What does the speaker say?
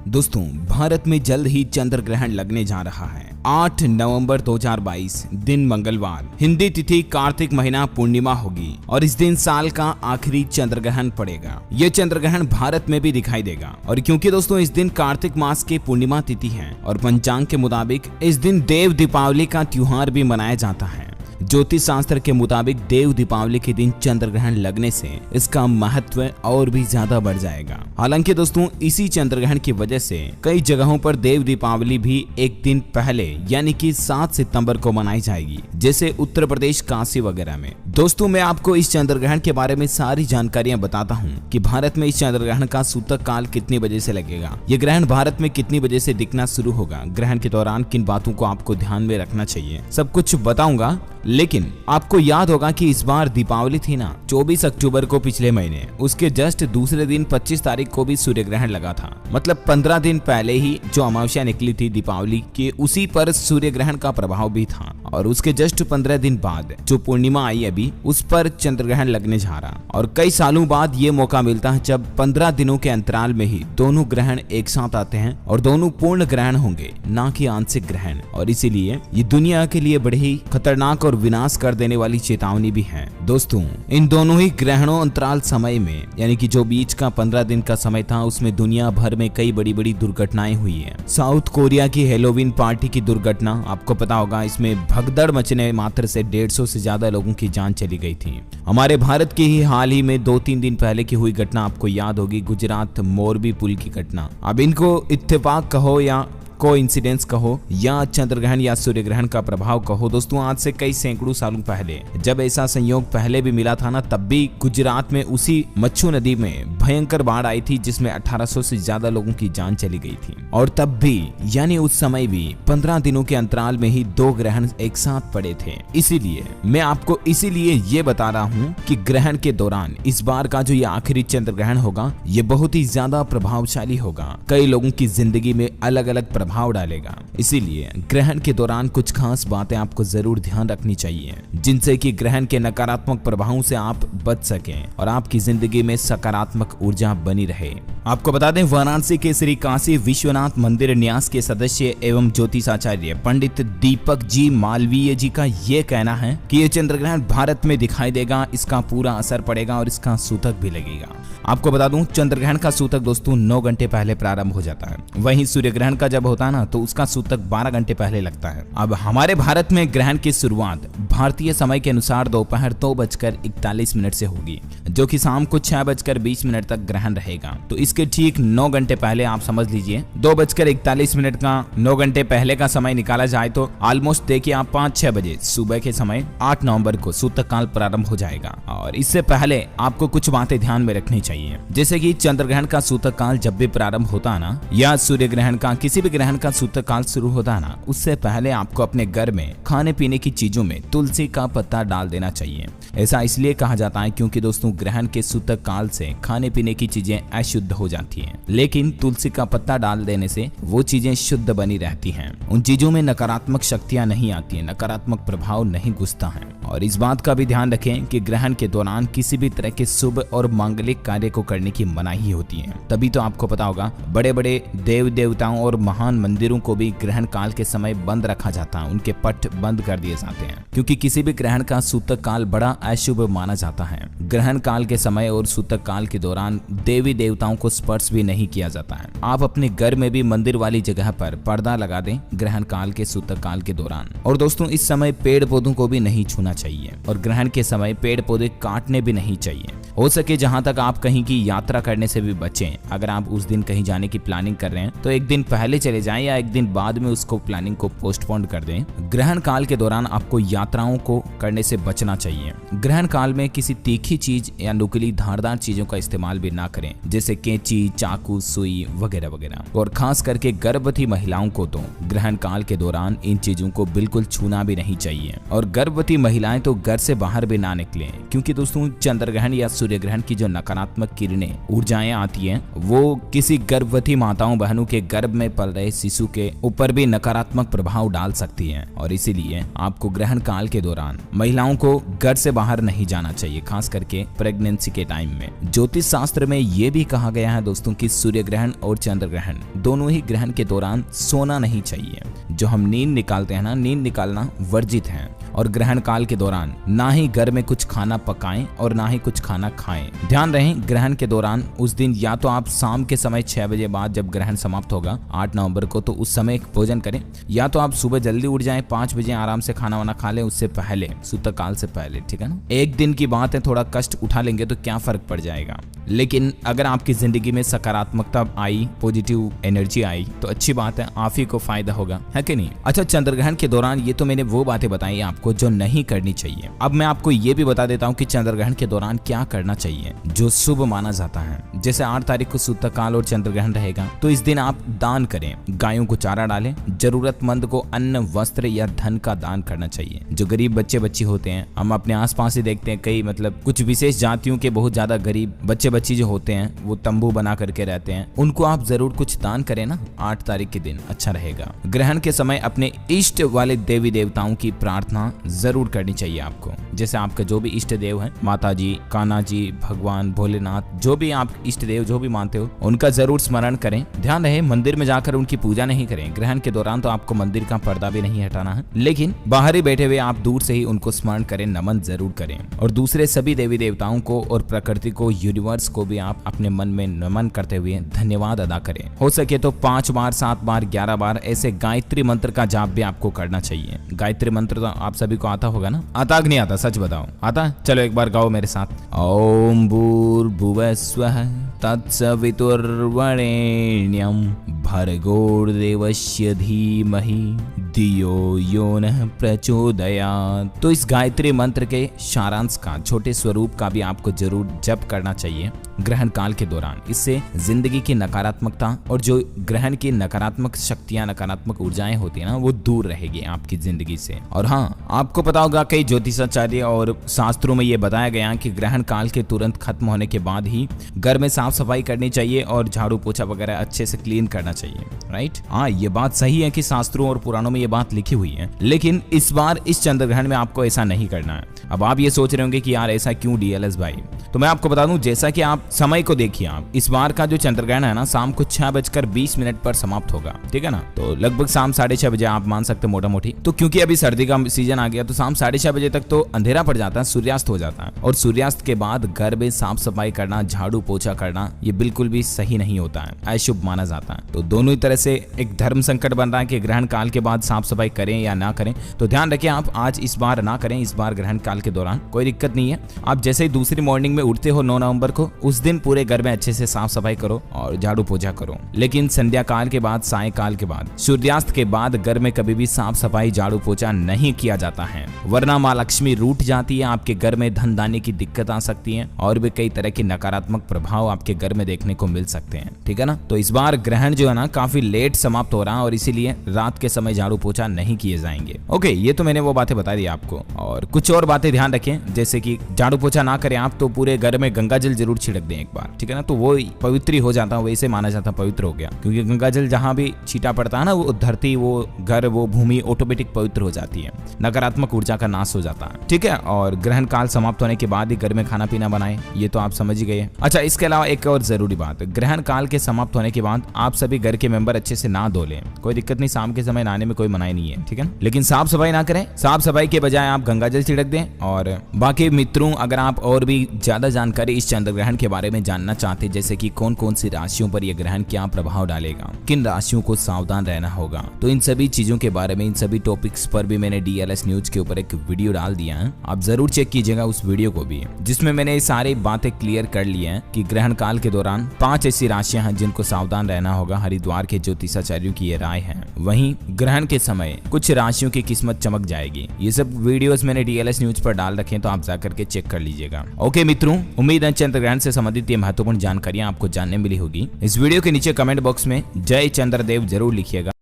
दोस्तों, भारत में जल्द ही चंद्र ग्रहण लगने जा रहा है। 8 नवंबर 2022 दिन मंगलवार, हिंदी तिथि कार्तिक महीना पूर्णिमा होगी और इस दिन साल का आखिरी चंद्र ग्रहण पड़ेगा। ये चंद्र ग्रहण भारत में भी दिखाई देगा और क्योंकि दोस्तों इस दिन कार्तिक मास की पूर्णिमा तिथि है और पंचांग के मुताबिक इस दिन देव दीपावली का त्योहार भी मनाया जाता है। ज्योतिष शास्त्र के मुताबिक देव दीपावली के दिन चंद्र ग्रहण लगने से इसका महत्व और भी ज्यादा बढ़ जाएगा। हालांकि दोस्तों इसी चंद्र ग्रहण की वजह से कई जगहों पर देव दीपावली भी एक दिन पहले यानी कि 7 सितंबर को मनाई जाएगी, जैसे उत्तर प्रदेश, काशी वगैरह में। दोस्तों मैं आपको इस चंद्र ग्रहण के बारे में सारी जानकारियां बताता हूँ कि भारत में इस चंद्र ग्रहण का सूतक काल कितनी बजे से लगेगा, ये ग्रहण भारत में कितनी बजे से दिखना शुरू होगा, ग्रहण के दौरान किन बातों को आपको ध्यान में रखना चाहिए, सब कुछ बताऊंगा। लेकिन आपको याद होगा कि इस बार दीपावली थी ना 24 अक्टूबर को पिछले महीने, उसके जस्ट दूसरे दिन 25 तारीख को भी सूर्य ग्रहण लगा था। मतलब 15 दिन पहले ही जो अमावस्या निकली थी दीपावली के, उसी पर सूर्य ग्रहण का प्रभाव भी था और उसके जस्ट 15 दिन बाद जो पूर्णिमा आई अभी, उस पर चंद्र ग्रहण लगने जा रहा। और कई सालों बाद ये मौका मिलता है जब 15 दिनों के अंतराल में ही दोनों ग्रहण एक साथ आते हैं और दोनों पूर्ण ग्रहण होंगे, ना कि आंशिक ग्रहण। और इसीलिए ये दुनिया के लिए बड़ी ही खतरनाक और विनाश कर देने वाली चेतावनी भी है। दोस्तों इन दोनों ही ग्रहणों अंतराल समय में यानी कि जो बीच का 15 दिन का समय था, उसमें दुनिया भर में कई बड़ी बड़ी दुर्घटनाएं हुई है। साउथ कोरिया की हेलोवीन पार्टी की दुर्घटना आपको पता होगा, इसमें भगदड़ मचने मात्र से 150 से ज्यादा लोगों की जान चली गई थी। हमारे भारत के ही हाल ही में 2-3 दिन पहले की हुई घटना आपको याद होगी, गुजरात मोरबी पुल की घटना। अब इनको इत्तेफाक कहो या कोइंसिडेंस कहो या चंद्र ग्रहण या सूर्य ग्रहण का प्रभाव कहो, दोस्तों आज से कई सैकड़ों सालों पहले जब ऐसा संयोग पहले भी मिला था ना, तब भी गुजरात में उसी मच्छू नदी में भयंकर बाढ़ आई थी जिसमें 1800 से ज्यादा लोगों की जान चली गई थी। और तब भी यानी उस समय भी 15 दिनों के अंतराल में ही 2 ग्रहण एक साथ पड़े थे। इसीलिए मैं आपको ये बता रहा हूँ कि ग्रहण के दौरान इस बार का जो ये आखिरी चंद्र ग्रहण होगा, ये बहुत ही ज्यादा प्रभावशाली होगा, कई लोगों की जिंदगी में अलग अलग प्रभाव डालेगा। इसीलिए ग्रहण के दौरान कुछ खास बातें आपको जरूर ध्यान रखनी चाहिए, जिनसे कि ग्रहण के नकारात्मक प्रभावों से आप बच सकें और आपकी जिंदगी में सकारात्मक ऊर्जा बनी रहे। आपको बता दें, वाराणसी के श्री काशी विश्वनाथ मंदिर न्यास के सदस्य एवं ज्योतिषाचार्य पंडित दीपक जी मालवीय जी का ये कहना है कि ये चंद्र ग्रहण भारत में दिखाई देगा, इसका पूरा असर पड़ेगा और इसका सूतक भी लगेगा। आपको बता दूं, चंद्र ग्रहण का सूतक दोस्तों 9 घंटे पहले प्रारंभ हो जाता है, वहीं सूर्य ग्रहण का जब होता है ना तो उसका सूतक 12 घंटे पहले लगता है। अब हमारे भारत में ग्रहण की शुरुआत भारतीय समय के अनुसार दोपहर 2:41 से होगी, जो कि शाम को 6:20 तक ग्रहण रहेगा। तो इसके ठीक 9 घंटे पहले आप समझ लीजिए 2:41 का 9 घंटे पहले का समय निकाला जाए तो ऑलमोस्ट देखिए आप 5-6 बजे सुबह के समय 8 नवंबर को सूतक काल प्रारंभ हो जाएगा। और इससे पहले आपको कुछ बातें ध्यान में रखनी चाहिए, जैसे कि चंद्र ग्रहण का सूतक काल जब भी प्रारंभ होता है ना, या सूर्य ग्रहण का किसी भी ग्रहण का सूतक काल शुरू होता है ना, उससे पहले आपको अपने घर में खाने पीने की चीजों में तुलसी का पत्ता डाल देना चाहिए। ऐसा इसलिए कहा जाता है क्योंकि दोस्तों ग्रहण के सूतक काल से खाने पीने की चीजें अशुद्ध हो जाती हैं, लेकिन तुलसी का पत्ता डाल देने से वो चीजें शुद्ध बनी रहती हैं। उन चीजों में नकारात्मक शक्तियां नहीं आती हैं, नकारात्मक प्रभाव नहीं घुसता है। और इस बात का भी ध्यान रखें कि ग्रहण के दौरान किसी भी तरह के शुभ और मांगलिक कार्य को करने की मनाही होती है। तभी तो आपको पता होगा बड़े बड़े देव देवताओं और महान मंदिरों को भी ग्रहण काल के समय बंद रखा जाता है, उनके पट बंद कर दिए जाते हैं, क्योंकि किसी भी ग्रहण का सूतक काल बड़ा अशुभ माना जाता है। ग्रहण काल के समय और सूतक काल के दौरान देवी देवताओं को स्पर्श भी नहीं किया जाता है। आप अपने घर में भी मंदिर वाली जगह पर पर्दा लगा दें ग्रहण काल के सूतक काल के दौरान। और दोस्तों इस समय पेड़ पौधों को भी नहीं छूना चाहिए और ग्रहण के समय पेड़ पौधे काटने भी नहीं चाहिए। हो सके जहां तक आप कहीं की यात्रा करने से भी बचें। अगर आप उस दिन कहीं जाने की प्लानिंग कर रहे हैं तो एक दिन पहले चले जाएं या एक दिन बाद में उसको प्लानिंग को पोस्टपोन कर दें। ग्रहण काल के दौरान आपको यात्राओं को करने से बचना चाहिए। ग्रहण काल में किसी तीखी चीज या नुकीली धारदार चीजों का इस्तेमाल भी ना करें, जैसे कैंची, चाकू, सुई वगैरह वगैरह। और खास करके गर्भवती महिलाओं को तो ग्रहण काल के दौरान इन चीजों को बिल्कुल छूना भी नहीं चाहिए। और गर्भवती महिलाएं तो घर से बाहर भी ना निकलें, क्योंकि दोस्तों चंद्र ग्रहण या सूर्य ग्रहण की जो नकारात्मक नकारात्मक किरणें ऊर्जाएं आती हैं वो किसी गर्भवती माताओं बहनों के गर्भ में पल रहे शिशु के ऊपर भी नकारात्मक प्रभाव डाल सकती हैं और इसीलिए आपको ग्रहण काल के दौरान महिलाओं को घर से बाहर नहीं जाना चाहिए, खास करके प्रेगनेंसी के टाइम में। ज्योतिष शास्त्र में ये भी कहा गया है दोस्तों कि सूर्य ग्रहण और चंद्र ग्रहण दोनों ही ग्रहण के दौरान सोना नहीं चाहिए। जो हम नींद निकालते हैं ना, नींद निकालना वर्जित है और ग्रहण काल के दौरान ना ही घर में कुछ खाना पकाएं और ना ही कुछ खाना खाएं। ध्यान रहे ग्रहण के दौरान उस दिन या तो आप शाम के समय 6 बजे बाद जब ग्रहण समाप्त होगा 8 नवंबर को, तो उस समय भोजन करें, या तो आप सुबह जल्दी उठ जाएं 5 बजे आराम से खाना वाना खा लें उससे पहले, सूतक काल से पहले, ठीक है ना। एक दिन की बात है, थोड़ा कष्ट उठा लेंगे तो क्या फर्क पड़ जाएगा। लेकिन अगर आपकी जिंदगी में सकारात्मकता आई, पॉजिटिव एनर्जी आई तो अच्छी बात है, आप ही को फायदा होगा, है कि नहीं। अच्छा, चंद्रग्रहण के दौरान ये तो मैंने वो बातें बताई आपको जो नहीं करनी चाहिए। अब मैं आपको ये भी बता देता हूँ कि चंद्रग्रहण के दौरान क्या करना चाहिए जो शुभ माना जाता है। जैसे 8 तारीख को सूतक काल और चंद्रग्रहण रहेगा तो इस दिन आप दान करें, गायों को चारा डालें, जरूरतमंद को अन्न, वस्त्र या धन का दान करना चाहिए। जो गरीब बच्चे बच्ची होते हैं, हम अपने आसपास ही देखते हैं, कई मतलब कुछ विशेष जातियों के बहुत ज्यादा गरीब बच्चे बच्ची जो होते हैं वो तंबू बना करके रहते हैं, उनको आप जरूर कुछ दान करें ना 8 तारीख के दिन, अच्छा रहेगा। ग्रहण के समय अपने इष्ट वाले देवी देवताओं की प्रार्थना जरूर करनी चाहिए आपको। जैसे आपका जो भी इष्ट देव है, माता जी, कान्हा जी, भगवान भोलेनाथ, जो भी आप इष्ट देव जो भी मानते हो उनका जरूर स्मरण करें। ध्यान रहे मंदिर में जाकर उनकी पूजा नहीं करें। ग्रहण के दौरान तो आपको मंदिर का पर्दा भी नहीं हटाना है, लेकिन बाहर ही बैठे हुए आप दूर से ही उनको स्मरण करें, नमन जरूर करें। और दूसरे सभी देवी देवताओं को और प्रकृति को, यूनिवर्स को भी आप अपने मन में नमन करते हुए धन्यवाद अदा करें। हो सके तो 5 बार, 7 बार, 11 बार ऐसे गायत्री मंत्र का जाप भी आपको करना चाहिए। गायत्री मंत्र तो आप सभी को आता होगा ना, आता कि नहीं आता, सच बताओ आता? चलो एक बार गाओ मेरे साथ। ओम भूर्भुवस्वः तत्सवितुर्वरेण्यं भर्गोदेवस्य धीमहि धियो यो नः प्रचोदयात्। तो इस गायत्री मंत्र के सारांश का, छोटे स्वरूप का भी आपको जरूर जप करना चाहिए ग्रहण काल के दौरान। इससे जिंदगी की नकारात्मकता और जो ग्रहण की नकारात्मक शक्तियां, नकारात्मक ऊर्जाएं होती है ना, वो दूर रहेगी आपकी जिंदगी से। और हाँ, आपको पता होगा कई ज्योतिषाचार्य और शास्त्रों में ये बताया गया कि ग्रहण काल के तुरंत खत्म होने के बाद ही घर में साफ सफाई करनी चाहिए और झाड़ू पोछा वगैरह अच्छे से क्लीन करना चाहिए, राइट। हाँ, ये बात सही है कि शास्त्रों और पुराणों में ये बात लिखी हुई है, लेकिन इस बार इस चंद्रग्रहण में आपको ऐसा नहीं करना है। अब आप ये सोच रहे होंगे कि यार ऐसा क्यों डीएलएस भाई, तो मैं आपको बता दूं, जैसा कि आप समय को देखिए, आप इस बार का जो चंद्रग्रहण है ना, शाम को 6:20 पर समाप्त होगा, ठीक है ना। तो लगभग शाम 6:30 बजे आप मान सकते मोटा मोटी। तो क्योंकि अभी सर्दी का सीजन आ गया तो शाम 6:30 बजे तक तो अंधेरा पड़ जाता है, सूर्यास्त हो जाता है। और सूर्यास्त के बाद घर में साफ सफाई करना, झाड़ू पोछा करना, ये बिल्कुल भी सही नहीं होता है, अशुभ माना जाता है। तो दोनों ही तरह से एक धर्म संकट बन रहा है कि ग्रहण काल के बाद साफ सफाई करें या ना करें। तो ध्यान रखें, आप आज इस बार ना करें, इस बार ग्रहण काल के दौरान कोई दिक्कत नहीं है। आप जैसे ही दूसरी मॉर्निंग में उठते हो 9 नवंबर को, उस दिन पूरे घर में अच्छे से साफ सफाई करो और झाड़ू पोछा करो। लेकिन संध्या काल के बाद, साय काल के बाद, सूर्यास्त के बाद घर में कभी भी साफ सफाई, झाड़ू पोछा नहीं किया जाता है, वरना माँ लक्ष्मी रूठ जाती है, आपके घर में धन दाने की दिक्कत आ सकती है और भी कई तरह के नकारात्मक प्रभाव आपके घर में देखने को मिल सकते हैं, ठीक है ना। तो इस बार ग्रहण जो है ना काफी लेट समाप्त हो रहा है और इसीलिए रात के समय झाड़ू पोछा नहीं किए जाएंगे। ओके, ये तो मैंने वो बातें बता दी आपको। और कुछ और बातें ध्यान रखें, जैसे कि झाड़ू पोछा ना करें आप तो पूरे घर में गंगा जल जरूर छिड़क दें एक बार, ठीक है ना। तो वो पवित्र हो जाता है, वैसे माना जाता है पवित्र हो गया, क्योंकि गंगा जल जहाँ भी छीटा पड़ता है ना, वो धरती, वो घर, वो भूमि ऑटोमेटिक पवित्र हो जाती है, नकारात्मक ऊर्जा का नाश हो जाता है, ठीक है। और ग्रहण काल समाप्त होने के बाद ही घर में खाना पीना बनाएं, ये तो आप समझ ही गए। अच्छा, इसके अलावा एक और जरूरी बात, ग्रहण काल के समाप्त होने के बाद आप सभी घर के मेंबर अच्छे से नहा धो लें, कोई दिक्कत नहीं, शाम के समय नहाने में कोई मनाही नहीं है, ठीक है। लेकिन साफ सफाई ना करें, साफ सफाई के बजाय आप गंगा जल छिड़क दें। और बाकी मित्रों, अगर आप और भी ज्यादा जानकारी इस चंद्रग्रहण के बारे में जानना चाहते हैं, जैसे कि कौन कौन सी राशियों पर यह ग्रहण क्या प्रभाव डालेगा, किन राशियों को सावधान रहना होगा, तो इन सभी चीजों के बारे में, इन सभी टॉपिक्स पर भी मैंने डीएलएस न्यूज के ऊपर एक वीडियो डाल दिया है, आप जरूर चेक कीजिएगा उस वीडियो को भी, जिसमें मैंने ये सारी बातें क्लियर कर ली हैं कि ग्रहण काल के दौरान 5 ऐसी राशियां हैं जिनको सावधान रहना होगा। हरिद्वार के ज्योतिषाचार्यों की ये राय है। वहीं ग्रहण के समय कुछ राशियों की किस्मत चमक जाएगी। ये सब वीडियोस मैंने डीएलएस न्यूज पर डाल रखे हैं, तो आप जाकर के चेक कर लीजिएगा। ओके मित्रों, उम्मीद है चंद्रग्रहण से संबंधित ये महत्वपूर्ण जानकारियां आपको जानने मिली होगी। इस वीडियो के नीचे कमेंट बॉक्स में जय चंद्रदेव जरूर लिखिएगा।